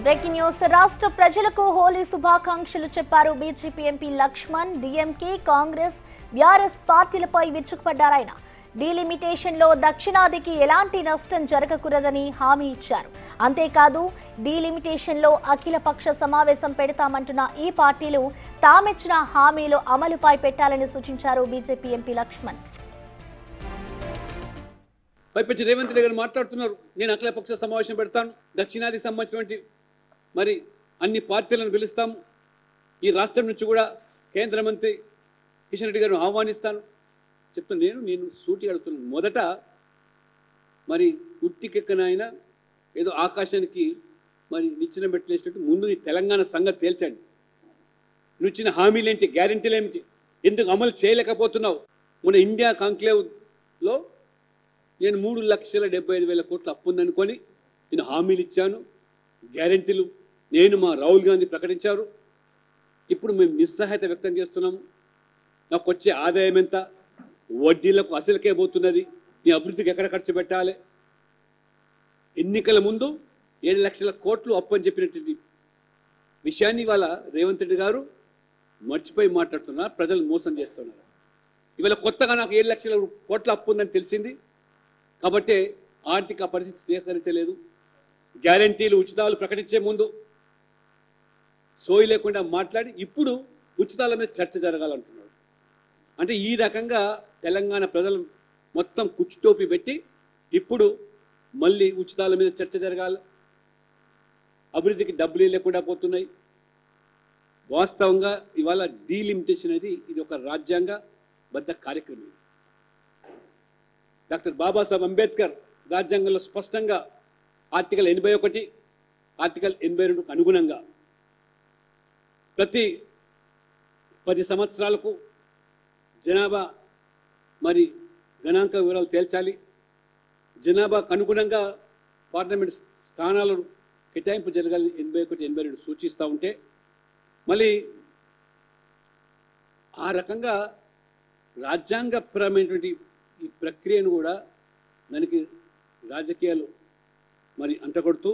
Breaking news రాష్ట్ర ప్రజలకు హోలీ శుభాకాంక్షలు చెప్పారు BJP MP Laxman. DMK, Congress, BRS పార్టీలపై విరుచుకుపడ్డారాయన. డీలిమిటేషన్ లో దక్షిణాదికి ఎలాంటి నష్టం జరగకూడదని హామీ ఇచ్చారు. అంతేకాదు డీలిమిటేషన్ లో అఖిలపక్ష సమావేశం పెడతామంటున్న ఈ పార్టీలు తామిచ్చిన హామీలు అమలుపై పెట్టాలని సూచించారు బీజేపీ ఎంపీ లక్ష్మణ్. పైపెచ్చి రేవంత్ రెడ్డి గారు మాట్లాడుతున్నారు, నేను అఖిలపక్ష సమావేశం పెడతాను, దక్షిణాదికి సంబంధించినటువంటి మరి అన్ని పార్టీలను పిలుస్తాము, ఈ రాష్ట్రం నుంచి కూడా కేంద్ర మంత్రి కిషన్ రెడ్డి గారిని ఆహ్వానిస్తాను చెప్తాను. నేను సూటి అడుగుతున్నాను. మొదట మరి ఉట్టికెక్కనైనా ఏదో ఆకాశానికి మరి నిచ్చెన పెట్టలేసినట్టు ముందు నీ తెలంగాణ సంగతి తేల్చండి. నువ్వు ఇచ్చిన హామీలు ఏంటి, గ్యారెంటీలు ఏమిటి, ఎందుకు అమలు చేయలేకపోతున్నావు? మన ఇండియా కాంక్లేవ్లో నేను 3,75,000 కోట్ల అప్పు ఉందనుకొని నేను హామీలు ఇచ్చాను, గ్యారెంటీలు నేను మా రాహుల్ గాంధీ ప్రకటించారు. ఇప్పుడు మేము నిస్సహాయత వ్యక్తం చేస్తున్నాము. నాకు వచ్చే ఆదాయం ఎంత, వడ్డీలకు అసలుకే పోతున్నది, నీ అభివృద్ధికి ఎక్కడ ఖర్చు పెట్టాలి? ఎన్నికల ముందు 7 లక్షల కోట్లు అప్పు అని చెప్పినటువంటి విషయాన్ని ఇవాళ రేవంత్ రెడ్డి గారు మర్చిపోయి మాట్లాడుతున్నారు, ప్రజలు మోసం చేస్తున్నారు. ఇవాళ కొత్తగా నాకు 7 లక్షల కోట్ల అప్పు ఉందని తెలిసింది కాబట్టి ఆర్థిక పరిస్థితి స్వీకరించలేదు. గ్యారెంటీలు, ఉచితాలు ప్రకటించే ముందు సోయి లేకుండా మాట్లాడి ఇప్పుడు ఉచితాల మీద చర్చ జరగాలంటున్నాడు. అంటే ఈ రకంగా తెలంగాణ ప్రజలు మొత్తం కుచ్చుటోపి పెట్టి ఇప్పుడు మళ్ళీ ఉచితాల మీద చర్చ జరగాలి, అభివృద్ధికి డబ్బులు లేకుండా పోతున్నాయి. వాస్తవంగా ఇవాళ డీలిమిటేషన్ అనేది ఇది ఒక రాజ్యాంగబద్ధ కార్యక్రమం. డాక్టర్ బాబాసాహెబ్ అంబేద్కర్ రాజ్యాంగంలో స్పష్టంగా ఆర్టికల్ 81, ఆర్టికల్ 82కు అనుగుణంగా ప్రతి 10 సంవత్సరాలకు జనాభా మరి గణాంక వివరాలు తేల్చాలి, జనాభాకు అనుగుణంగా పార్లమెంట్ స్థానాలు కేటాయింపు జరగాలని 81, 82 సూచిస్తూ ఉంటే మళ్ళీ ఆ రకంగా రాజ్యాంగపరమైనటువంటి ఈ ప్రక్రియను కూడా దానికి రాజకీయాలు మరి అంటగొడుతూ